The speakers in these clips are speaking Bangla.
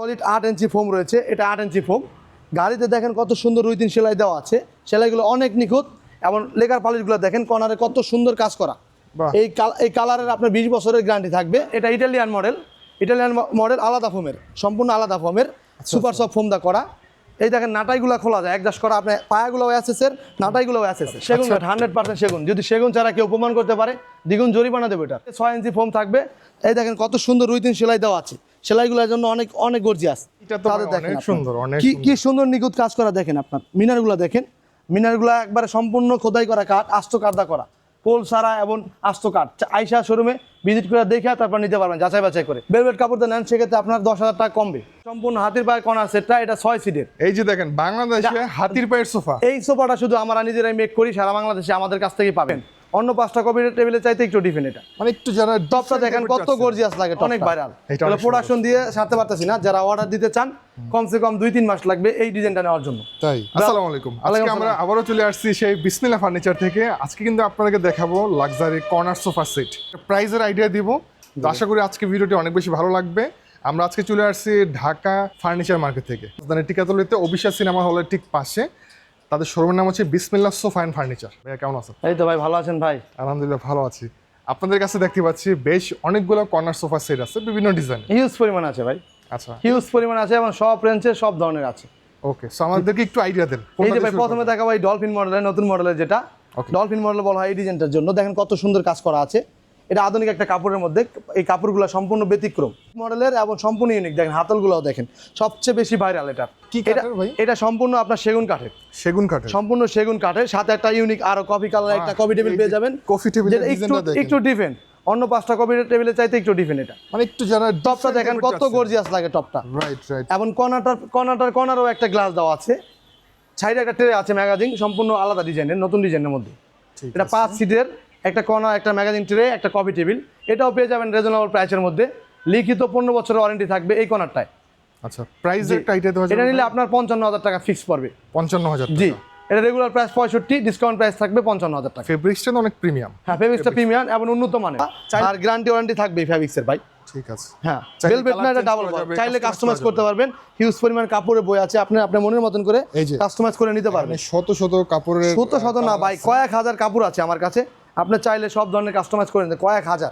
সলিড 8 ইঞ্চি ফোম রয়েছে, এটা 8 ইঞ্চি ফোম। গাড়িতে দেখেন কত সুন্দর রুইতিন সেলাই দেওয়া আছে, সেলাইগুলো অনেক নিখুঁত এবং লেকার পলিশগুলো দেখেন কর্নারে কত সুন্দর কাজ করা। এই কালারের আপনার 20 বছরের গ্যারান্টি থাকবে। এটা ইটালিয়ান মডেল আলাদা ফোমের, সম্পূর্ণ আলাদা ফোমের, সুপার সফট ফোম দা করা। এই দেখেন নাটাইগুলো খোলা যায় অ্যাডজাস্ট করা, আপনার পায়াগুলো অ্যাসেসের, নাটাইগুলো অ্যাসেসের। সেগুন 100% সেগুন, যদি সেগুন ছাড়া কেউ অপমান করতে পারে দ্বিগুণ জরিমানা দেবে। এটা 6 ইঞ্চি ফোম থাকবে। এই দেখেন কত সুন্দর রুইতিন সেলাই দেওয়া আছে, সেলাইগুলোর জন্য অনেক অনেক গর্জিয়াস। অনেক সুন্দর, অনেক কি সুন্দর নিখুঁত কাজ করা দেখেন। আপনার মিনারগুলো দেখেন, মিনারগুলো একবারে সম্পূর্ণ খোদাই করা কাঠ, আস্ত কাঠদা করা, পোল সারা এবং আস্ত কাঠ। আইসা শোরুমে ভিজিট করে দেখে তারপর নিতে পারবেন যাচাই বাছাই করে। ভেলভেট কাপড় দিয়ে নেন সেক্ষেত্রে আপনার 10,000 টাকা কমবে। সম্পূর্ণ হাতির পায়ের কর্নার সেটটা, এটা 6 সিটের। এই যে দেখেন বাংলাদেশে হাতির পায়ের সোফা, এই সোফাটা শুধু আমরা নিজেরাই মেক করি, সারা বাংলাদেশে আমাদের কাছ থেকে পাবেন। অন্য 5টা কপির টেবিলের চাইতে একটু ডিফারেন্ট। এটা মানে একটু যারা টপটা দেখেন কত গর্জিয়াস লাগে, অনেক ভাইরাল। এটা প্রোডাকশন দিয়ে সারতে পারতেছি না, যারা অর্ডার দিতে চান কমসে কম 2-3 মাস লাগবে এই ডিজাইনটা নেওয়ার জন্য। তাই আসসালামু আলাইকুম, আজকে আমরা আবারও চলে আসছি সেই বিসমিল্লাহ ফার্নিচার থেকে। আজকে কিন্তু আপনাদেরকে দেখাবো লাক্সারি কর্নার সোফা সেট, প্রাইজের আইডিয়া দিব। তো আশা করি আজকে ভিডিওটি অনেক বেশি ভালো লাগবে। আমরা আজকে চলে আসছি ঢাকা ফার্নিচার মার্কেট থেকে, টিকাতলিতে অবিশ্বাস সিনেমা হলের ঠিক পাশে। তাদের শোরুমের নাম হচ্ছে বিসমিল্লাহ সোফা এন্ড ফার্নিচার। ভাইয়া কেমন আছেন? এই তো ভাই, ভালো আছেন ভাই? আলহামদুলিল্লাহ ভালো আছি। আপনাদের কাছে দেখতে পাচ্ছি বেশ অনেকগুলো কর্নার সোফা সেট আছে বিভিন্ন ডিজাইন। হিউজ পরিমাণ আছে ভাই, আচ্ছা হিউজ পরিমাণ আছে এবং সব রেঞ্জের সব ধরনের আছে। ওকে, সো আমাদেরকে একটু আইডিয়া দেন। এই যে ভাই প্রথমে দেখাবো এই ডলফিন মডেলের, নতুন মডেলের, যেটা ডলফিন মডেল বলা হয় এই ডিজাইনটার জন্য। দেখেন কত সুন্দর কাজ করা আছে। এটা আধুনিক একটা কাপড়ের মধ্যে, এই কাপড়গুলো সম্পূর্ণ ব্যতিক্রম মডেলের এবং সম্পূর্ণ ইউনিক। দেখেন হাতলগুলোও দেখেন সবচেয়ে বেশি ভাইরাল। এটা কি কাঠের ভাই? এটা সম্পূর্ণ আপনার সেগুন কাঠের, সেগুন কাঠের, সম্পূর্ণ সেগুন কাঠের। সাথে একটা ইউনিক আরো কফি কালার একটা কফি টেবিল পেয়ে যাবেন। কফি টেবিল একটু ডিফারেন্ট, অন্য 5টা কফি টেবিলের চাইতে একটু ডিফারেন্ট। এটা মানে একটু যারা টপটা দেখেন কত গর্জিয়াস লাগে টপটা। Right right. এবং কর্নারও একটা গ্লাস দেওয়া আছে, সাইডে একটা ট্রে আছে ম্যাগাজিন, সম্পূর্ণ আলাদা ডিজাইনের, নতুন ডিজাইনের মধ্যে। এটা 5 সিটের, একটা কর্নার, একটা ম্যাগাজিন ট্রে, একটা কফি টেবিল। এটাও পেয়ে যাবেন রিজনেবল প্রাইসের মধ্যে। লিখিত 15 বছরের ওয়ারেন্টি থাকবে এই কর্নারটায়। আচ্ছা, প্রাইস একটা আইডিয়া দেওয়া যাবে? এটা নিলে আপনার 55,000 টাকা ফিক্স পড়বে। 55,000 জি, এটা রেগুলার প্রাইস 65, ডিসকাউন্ট প্রাইস থাকবে 55,000 টাকা। ফেব্রিক্সটা অনেক প্রিমিয়াম। হ্যাঁ, ফেব্রিক্সটা প্রিমিয়াম এবং উন্নত মানের। আর গ্যারান্টি ওয়ারেন্টি থাকবে ফেব্রিক্সের ভাই। ঠিক আছে। হ্যাঁ, ভেলভেট না, এটা ডাবল ওয়াল, চাইলে কাস্টমাইজ করতে পারবেন। হিউজ পরিমাণ কাপড়ের বই আছে, আপনি আপনার মনের মতন করে কাস্টমাইজ করে নিতে পারবেন। শত শত কাপড়ের, শত না ভাই, কয়েক হাজার কাপড় আছে আমার কাছে। আপনি চাইলে সব ধরনের কাস্টমাইজ করে নিতে, কয়েক হাজার।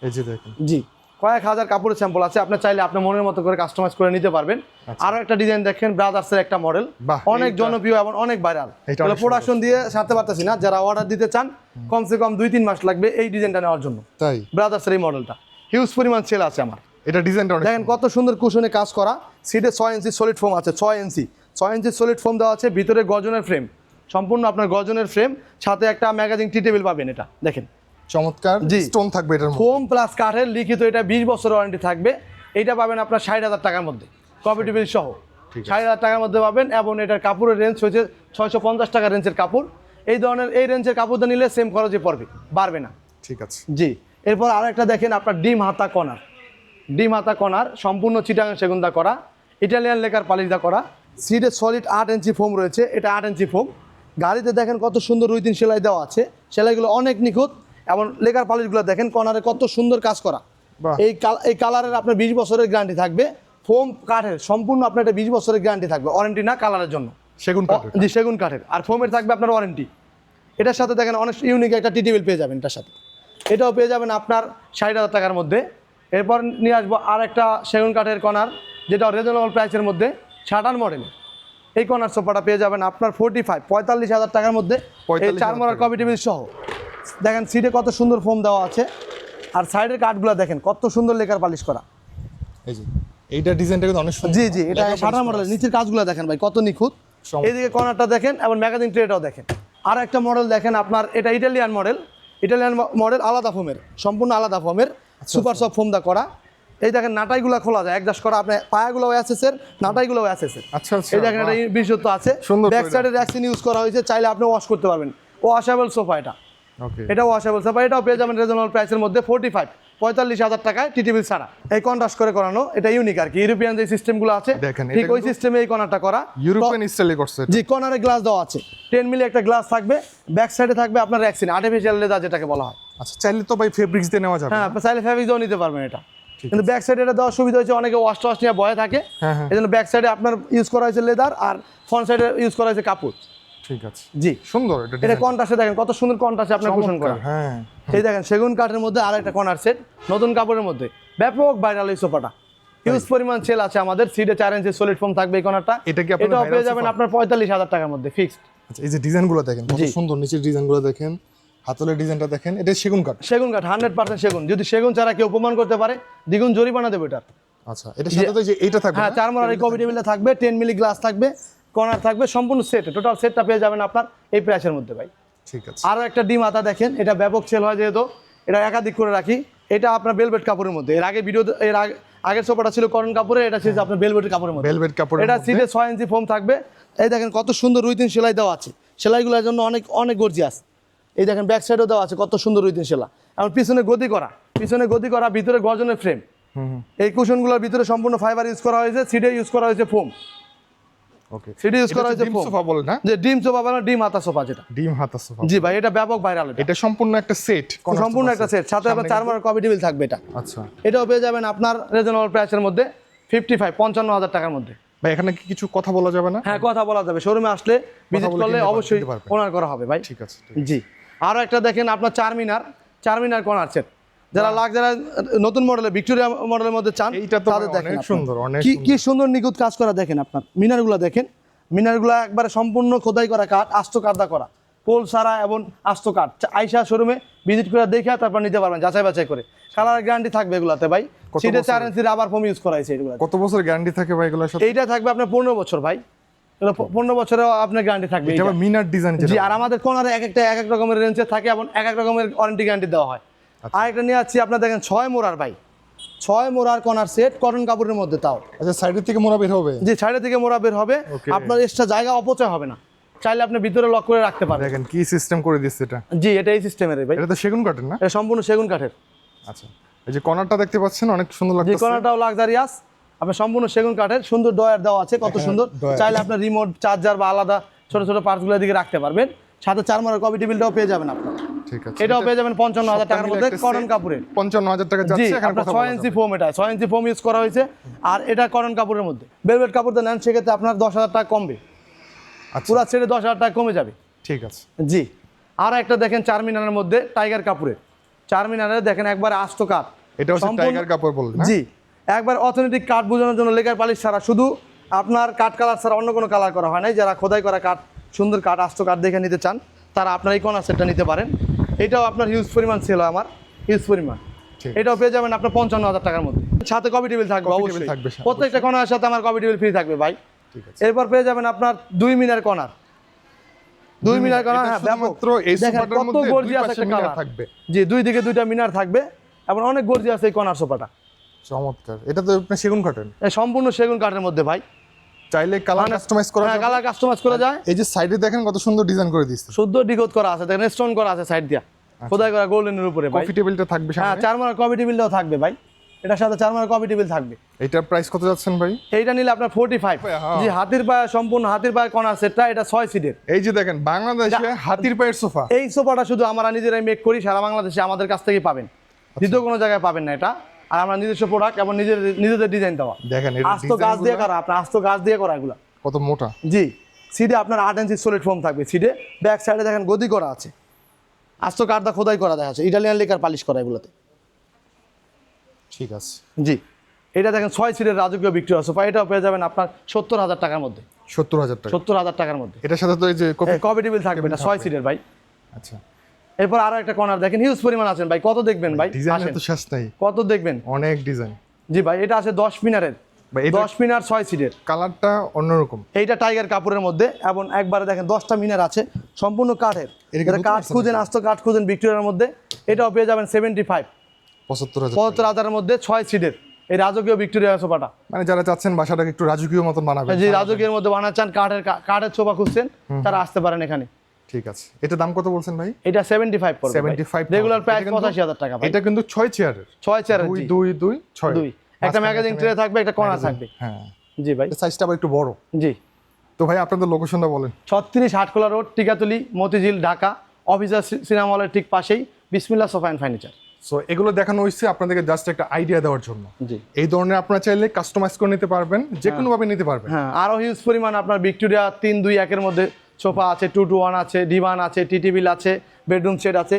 এই যে দেখেন, জি, কয়েক হাজার কাপড়ের স্যাম্পল আছে, আপনি চাইলে আপনার মনের মতো করে কাস্টমাইজ করে নিতে পারবেন। আরো একটা ডিজাইন দেখেন, ব্রাদার্সের একটা মডেল, অনেক জনপ্রিয় এবং অনেক ভাইরাল। এটা প্রোডাকশন দিয়ে সারতে পারতেছি না, যারা অর্ডার দিতে চান কমসে কম 2-3 মাস লাগবে এই ডিজাইনটা নেওয়ার জন্য। তাই ব্রাদার্সের এই মডেলটা হিউজ পরিমাণ সেল আছে আমার। এটা ডিজাইনটা দেখেন কত সুন্দর কুশনে কাজ করা। সিটে 6 ইঞ্চি সলিড ফোম আছে, 6 ইঞ্চি সলিড ফোম দেওয়া আছে। ভিতরে গর্জনের ফ্রেম, সম্পূর্ণ আপনার গর্জনের ফ্রেম, সাথে একটা ম্যাগাজিন টি টেবিল পাবেন। এটা দেখেন চমৎকার স্টোন থাকবে এটার মধ্যে, ফোম প্লাস কাঠের লিখিত। এটা 20 বছরের ওয়ারেন্টি থাকবে। এইটা পাবেন আপনার 60,000 টাকার মধ্যে, কফি টেবিল সহ 60,000 টাকার মধ্যে পাবেন। এবং এটার কাপড়ের রেঞ্জ হচ্ছে 650 টাকা রেঞ্জের কাপড়। এই ধরনের এই রেঞ্জের কাপড়টা নিলে সেম খরচে পড়বে, বাড়বে না। ঠিক আছে জি। এরপর আরেকটা দেখেন আপনার ডিম হাতা কর্নার, সম্পূর্ণ চিটাগাং সেগুন দা করা, ইটালিয়ান লেকার পালিশ দা করা। সিটে সলিড 8 ইঞ্চি ফোম রয়েছে, এটা 8 ইঞ্চি ফোম। গাড়িতে দেখেন কত সুন্দর রুইতিন সেলাই দেওয়া আছে, সেলাইগুলো অনেক নিখুঁত এবং লেকার পালিশগুলো দেখেন কর্নারে কত সুন্দর কাজ করা। এই কালারের আপনার 20 বছরের গ্যারান্টি থাকবে। ফোম কাঠের, সম্পূর্ণ আপনার এটা 20 বছরের গ্যারান্টি থাকবে, ওয়ারেন্টি না, কালারের জন্য সেগুন কাঠের। জি, সেগুন কাঠের। আর ফোমের থাকবে আপনার ওয়ারেন্টি। এটার সাথে দেখেন অনেক ইউনিক একটা টি টেবিল পেয়ে যাবেন এটার সাথে। এটাও পেয়ে যাবেন আপনার 60,000 টাকার মধ্যে। এরপর নিয়ে আসবো আর একটা সেগুন কাঠের কর্নার, যেটা রিজনেবল প্রাইসের মধ্যে, শাটার মডেল। এই কর্নার সোফাটা পেয়ে যাবেন আপনার 45,000 টাকার মধ্যে, এই 4 মরার কফি টেবিল সহ। দেখেন সিটে কত সুন্দর ফোম দেওয়া আছে, আর সাইডের কাঠগুলো দেখেন কত সুন্দর লেকার পালিশ করা। এই যে এইটা ডিজাইনটা কিন্তু অনেক সুন্দর। জি, এটা শাটার মডেল। নিচের কাজগুলো দেখেন ভাই কত নিখুঁত। এইদিকে কর্নারটা দেখেন এবং ম্যাগাজিন ট্রেটাও দেখেন। আর একটা মডেল দেখেন আপনার, এটা ইটালিয়ান মডেল আলাদা ফোমের, সম্পূর্ণ আলাদা ফোমের, সুপার সফট ফোম দা করা। এই দেখেন নাটাইগুলো খোলা যায় অ্যাডজাস্ট করা, আপনার পায়াগুলো অ্যাসেসের, নাটাইগুলো অ্যাসেসের। আচ্ছা আচ্ছা, এই দেখেন এটা বিশুদ্ধ আছে, ব্যাক সাইডে র্যাক্সিন ইউজ করা হয়েছে, চাইলে আপনি ওয়াশ করতে পারবেন। ওয়াশেবল সোফা এটা। ওকে, এটা ওয়াশেবল সোফা। এটাও পেয়ে যাবেন রিজনেবল প্রাইসের মধ্যে 45,000 টাকায় টি টেবিল ছাড়া। এই কন্ট্রাস্ট করে করানো, এটা ইউনিক আর কি। ইউরোপিয়ান যে সিস্টেমগুলো আছে ঠিক ওই সিস্টেমে এই কর্নারটা করা, ইউরোপিয়ান স্টাইলে করছে। জি, কর্নারে গ্লাস দেওয়া আছে, 10 মিলি একটা গ্লাস থাকবে। ব্যাক সাইডে থাকবে আপনার র্যাক্সিন, আর্টিফিশিয়াল লেদার যেটাকে বলা হয়। আচ্ছা, চাইলে তো ভাই ফেব্রিক্স দিয়ে নেওয়া যাবে? হ্যাঁ, চাইলে ফেব্রিক দিয়েও নিতে পারবেন এটা। কিন্তু ব্যাক সাইডে এটা দেওয়ার সুবিধা হয়েছে, অনেকে ওয়াশ টোয়াশ নিয়ে বয়ে থাকে, হ্যাঁ। এই জন্য ব্যাক সাইডে আপনার ইউজ করা হয়েছে লেদার, আর ফ্রন্ট সাইডে ইউজ করা হয়েছে কাপড়। ঠিক আছে, জি সুন্দর। এটা কন্ট্রাস্টে দেখেন কত সুন্দর কন্ট্রাস্টে আপনার কুশন করা। হ্যাঁ, এই দেখেন সেগুন কাঠের মধ্যে আর একটা কর্নার সেট নতুন কাপড়ের মধ্যে, ব্যাপক ভাইরাল এই সোফাটা, হিউজ পরিমাণ সেল আছে আমাদের। সিটে 4 ইঞ্চি সলিড ফোম থাকবে এই কর্নারটা। এটা কি আপনার এটাও viral পেয়ে যাবেন sofa? আপনার 45,000 টাকার মধ্যে ফিক্সড। আচ্ছা, এই যে ডিজাইনগুলো দেখেন কত জি। সুন্দর, নিচের ডিজাইনগুলো দেখেন, হাতলের ডিজাইনটা দেখেন, এটা সেগুন কাঠ। সেগুন কাঠ 100% সেগুন। যদি সেগুন ছাড়া কেউ প্রমাণ করতে পারে দ্বিগুণ জরিমানা দেবে এটার। আচ্ছা, এটার সাথে তো এই যে এইটা থাকবে। হ্যাঁ, 4 মোড়ার এই কফি টেবিলটা থাকবে, 10 মিলি গ্লাস থাকবে, কর্নার থাকবে, সম্পূর্ণ সেট, টোটাল সেটটা পেয়ে যাবেন আপনার এই প্রাইসের মধ্যে ভাই। ঠিক আছে। আরও একটা ডিম আতা দেখেন, এটা ব্যাপক সেল হয় যেহেতু এটা একাধিক করে রাখি। এটা আপনার বেলভেট কাপড়ের মধ্যে, এর আগে ভিডিও আগের সোফাটা ছিল কটন কাপড়ের, এটা ছিল আপনার বেলভেটের কাপড়ের মধ্যে। ভেলভেট কাপড়ের এটা মধ্যে। সিটে 6 ইঞ্চি ফোম থাকবে। এই দেখেন কত সুন্দর রুইতিন সেলাই দেওয়া আছে, সেলাইগুলোর জন্য অনেক অনেক গর্জিয়াস। এই দেখেন ব্যাক সাইডও দেওয়া আছে কত সুন্দর রুইতিন সেলা, এবং পিছনে গদি করা, ভিতরে গর্জনের ফ্রেম। এই কুশনগুলোর ভিতরে সম্পূর্ণ ফাইবার ইউজ করা হয়েছে, সিটে ইউজ করা হয়েছে ফোম। ওকে, সিটে ইউজ করা হয়েছে ডিম ফোম। সোফা বলে না? যে ডিম সোফা মানে ডিম হাতা সোফা যেটা। ডিম হাতা সোফা। জি ভাই, এটা ব্যাপক ভাইরাল। এটা সম্পূর্ণ একটা সেট, সম্পূর্ণ একটা সেট, সাথে আবার 4 মোড়ার কফি টেবিল থাকবে এটা। আচ্ছা এটাও পেয়ে যাবেন আপনার রিজনেবল প্রাইসের মধ্যে 55,000 টাকার মধ্যে। ভাই, এখানে কি কিছু কথা বলা যাবে না? হ্যাঁ, কথা বলা যাবে, শোরুমে আসলে ভিজিট বলে করলে কিনতে অবশ্যই নিতে পারবেন। অনার করা হবে ভাই। ঠিক আছে, ঠিক জি আরও একটা দেখেন আপনার চার মিনার কর্নার সেট, যারা যারা নতুন মডেলের ভিক্টোরিয়া মডেলের মধ্যে চান এইটা তো তাদের অনেক দেখেন আপনার। সুন্দর, অনেক কি সুন্দর নিখুঁত কাজ করা দেখেন আপনার। মিনারগুলো দেখেন, মিনারগুলো একবারে সম্পূর্ণ খোদাই করা কাঠ, আস্ত কাঠদা করা, পোল সারা এবং আস্ত কাঠ। আইসা শোরুমে ভিজিট করে দেখে তারপর নিতে পারবেন যাচাই বাছাই করে। কালার গ্যারান্টি থাকবে এগুলাতে ভাই। কত সিটে বছরের? 4 ইঞ্চি রাবার ফোম ইউজ করা হয়েছে এগুলো। কত বছর গ্যারান্টি থাকে ভাই এগুলোর সাথে? এইটা থাকবে আপনার 15 বছর ভাই, 15 বছরেও আপনার গ্যারান্টি থাকবে এটা এইটা। আবার মিনার ডিজাইন জি, আর আমাদের কোনারে এক এক রকমের রেঞ্জে থাকে এবং এক এক রকমের ওয়ারেন্টি গ্যারান্টি দেওয়া হয়। আরেকটা নিয়ে আসছি আপনার দেখেন 6 মোড়ার ভাই, 6 মোড়ার কর্নার সেট কটন কাপড়ের মধ্যে তাও। আচ্ছা, সাইডের থেকে মোড়া বের হবে? জি, সাইডের থেকে মোড়া বের হবে, Okay. আপনার এক্সট্রা জায়গা অপচয় হবে না, চাইলে আপনি ভিতরে লক করে রাখতে পারবেন। দেখেন কি সিস্টেম করে দিচ্ছে এটা। জি, এটা এই সিস্টেমের ভাই, এটা তো সেগুন কাঠের না? এটা সম্পূর্ণ সেগুন কাঠের। আচ্ছা, এই যে কর্নারটা দেখতে পাচ্ছেন অনেক সুন্দর যে লাগছে। কর্নারটাও লাক্সারিয়াস, আপনার সম্পূর্ণ সেগুন কাঠের, সুন্দর ডয়ার দেওয়া আছে কত সুন্দর। ডয়ার। চাইলে আপনার রিমোট চার্জার বা আলাদা ছোট ছোট পার্টসগুলো দিকে রাখতে পারবেন। সাথে 4 মোড়ার কফি টেবিলটাও পেয়ে যাবেন আপনার। ঠিক আছে, এটাও পেয়ে যাবেন 55,000 টাকার মধ্যে কটন কাপড়ের। 55,000 টাকা জি, যাচ্ছে। এখানে আপনার কথা 6 বলা ইঞ্চি যাবে। ফোম, এটা 6 ইঞ্চি ফোম ইউজ করা হয়েছে, আর এটা কটন কাপড়ের মধ্যে। ভেলভেট কাপড় দিয়ে নেন সেক্ষেত্রে আপনার 10,000 টাকা কমবে, আচ্ছা, পুরা ছেড়ে 10,000 টাকা কমে যাবে। ঠিক আছে। জি, আর একটা দেখেন 4 মিনারের মধ্যে টাইগার কাপড়ের, 4 মিনারে দেখেন একবার আস্ত কাঠ। এটা হচ্ছে টাইগার কাপড় বলে না? জি, একবার অথেন্টিক কাঠ বোঝানোর জন্য লেকার পালিশ ছাড়া, শুধু আপনার কাঠ কালার ছাড়া অন্য কোনো কালার করা হয় নাই। যারা খোদাই করা কাঠ, সুন্দর কাঠ, আস্ত কাঠ দেখে নিতে চান তারা আপনার এই কর্নার সেটটা নিতে পারেন। এটাও আপনার হিউজ পরিমাণ সেল হয় আমার, হিউজ পরিমাণ। ঠিক। এটাও পেয়ে যাবেন আপনার 55,000 টাকার মধ্যে, সাথে কফি টেবিল থাকবে Coffee অবশ্যই। table থাকবে সাথে, প্রত্যেকটা কর্নারের সাথে আমার কফি টেবিল ফ্রি থাকবে ভাই। ঠিক আছে। এরপর পেয়ে যাবেন আপনার 2 মিনার কর্নার, 2 মিনার কর্নার। এটা হ্যাঁ, ব্যাপক। শুধুমাত্র এই দেখেন সোফাটার কত মধ্যে দুই গর্জিয়াস পাশে একটা মিনার কালার থাকবে। জি, 2 দিকে 2টা মিনার থাকবে এবং অনেক গর্জিয়াস এই কর্নার সোফাটা। চমৎকার। এটা তো আপনি সেগুন কাঠের। এই সম্পূর্ণ সেগুন কাঠের মধ্যে ভাই। চাইলে কালার কাস্টমাইজ করা হ্যাঁ, যাবে। কালার কাস্টমাইজ করা যায়। এই যে সাইডে দেখেন কত সুন্দর ডিজাইন করে দিচ্ছে। শুদ্ধ ডিকোড করা আছে, দেখেন স্টোন করা আছে সাইড দিয়া, খোদাই করা গোল্ডেনের উপরে ভাই। কফি টেবিলটা থাকবে হ্যাঁ, সামনে। 4 মার কফি টেবিলটাও থাকবে ভাই, এটার সাথে 4 মার কফি টেবিল থাকবে। এটার প্রাইস কত যাচ্ছেন ভাই? এইটা নিলে আপনার 45। হ্যাঁ। জি, হাতির পায়ে, সম্পূর্ণ হাতির পায়ে কর্নার সেটটা, এটা 6 সিটের। এই যে দেখেন বাংলাদেশে হাতির পায়ের সোফা। এই সোফাটা শুধু আমরা নিজেরাই মেক করি, সারা বাংলাদেশে আমাদের কাছ থেকেই পাবেন, দ্বিতীয় কোনো জায়গায় পাবেন না এটা। আর আমরা নিজস্ব প্রোডাক্ট এবং নিজেদের ডিজাইন দেওয়া। দেখেন এটা আস্ত গাছ দিয়ে করা, আপনার আস্ত গাছ দিয়ে করা এগুলা। কত মোটা। জি, সিটে আপনার 8 ইঞ্চি সলিড ফোম থাকবে সিটে। ব্যাক সাইডে দেখেন গদি করা আছে, আস্ত কাঠদা খোদাই করা দেখা যাচ্ছে, ইটালিয়ান লেকার পালিশ করা এগুলোতে। ঠিক আছে। জি, এটা দেখেন 6 সিটের রাজকীয় ভিক্টোরিয়া সোফা, এটাও পেয়ে যাবেন আপনার 70,000 টাকার মধ্যে। 70,000 টাকা। 70,000 টাকার মধ্যে এটার সাথে তো এই যে কফি টেবিল থাকবে, এটা 6 সিটের ভাই। আচ্ছা, এরপর আরো একটা কর্নার দেখেন, হিউজ পরিমাণ আছেন ভাই, কত দেখবেন ভাই, ডিজাইন আসেন। তো শেষ নাই, কত দেখবেন। অনেক ডিজাইন। জি ভাই, এটা আছে 10 মিনারের, ভাই এটা 10 মিনার 6 সিটের। কালারটা অন্যরকম। এইটা টাইগার কাপড়ের মধ্যে এবং একবারে দেখেন 10টা মিনার আছে, সম্পূর্ণ কাঠের। এটা কি যারা নতুন কাঠ আসছে খুঁজেন, আস্ত কাঠ খুঁজেন ভিক্টোরিয়ার মধ্যে, এটাও পেয়ে যাবেন 75। 75,000। 75,000-এর মধ্যে 6 সিটের এই রাজকীয় ভিক্টোরিয়া সোফাটা। মানে যারা চাচ্ছেন বাসাটাকে একটু রাজকীয় মতন বানাবেন, যে রাজকীয়ের মধ্যে বানাচ্ছেন, কাঠের সোফা খুঁজছেন, তারা আসতে পারেন এখানে। ঠিক আছে। এটা দাম কত বলছেন ভাই? এটা 75 পড়বে। 75 রেগুলার প্রাইস এটা কিন্তু- 85,000 টাকা ভাই। এটা কিন্তু 6 চেয়ারের। 6 চেয়ারের। 2 জি, 2 2 6। 2 একটা ম্যাগাজিন ট্রে থাকবে, একটা কর্নার থাকবে। হ্যাঁ, জি ভাই। এটা সাইজটা আবার একটু বড়। জি, তো ভাই আপনাদের লোকেশনটা বলেন। 36 Hatkhola road, Tikatuli, Motijheel, Dhaka. Officer cinema হলের ঠিক পাশেই বিসমিল্লাহ সোফা অ্যান্ড ফার্নিচার। সো এগুলো দেখানো হয়েছে আপনাদেরকে জাস্ট একটা আইডিয়া দেওয়ার জন্য। জি। এই ধরনের আপনারা চাইলে কাস্টমাইজ করে নিতে পারবেন, যে কোনো ভাবে নিতে পারবেন। হ্যাঁ, আরো হিউজ পরিমাণ আপনার ভিক্টোরিয়া 3-2-1 এর মধ্যে সোফা আছে, 2-2-1 আছে, ডিভান আছে, টি টেবিল আছে, বেডরুম সেট আছে,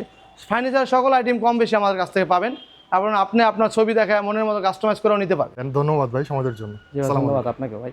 ফার্নিচার সকল আইটেম কম বেশি আমাদের কাছ থেকে পাবেন এবং আপনি আপনার ছবি দেখায় মনের মতো কাস্টমাইজ করেও নিতে পারবেন। ধন্যবাদ ভাই সমাজের জন্য। ধন্যবাদ আপনাকে ভাই।